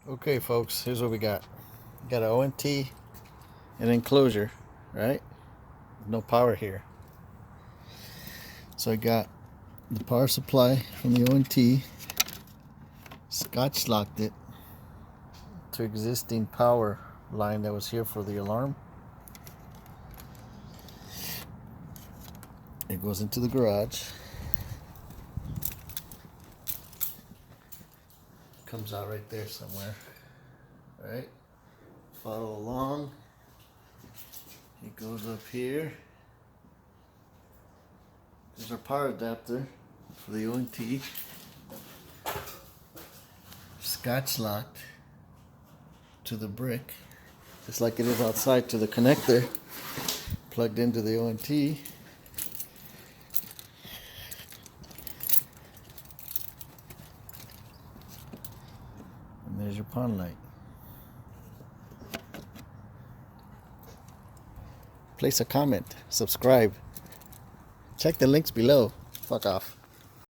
Okay, folks, here's what we got. We got an ONT, an enclosure, right? No power here. So I got the power supply from the ONT, scotch locked it to existing power line that was here for the alarm. It goes into the garage. Comes out right there somewhere. Right? Follow along. It goes up here. There's our power adapter for the ONT. Scotch locked to the brick, just like it is outside to the connector, plugged into the ONT. And there's your pond light. Place a comment, subscribe, check the links below. Fuck off.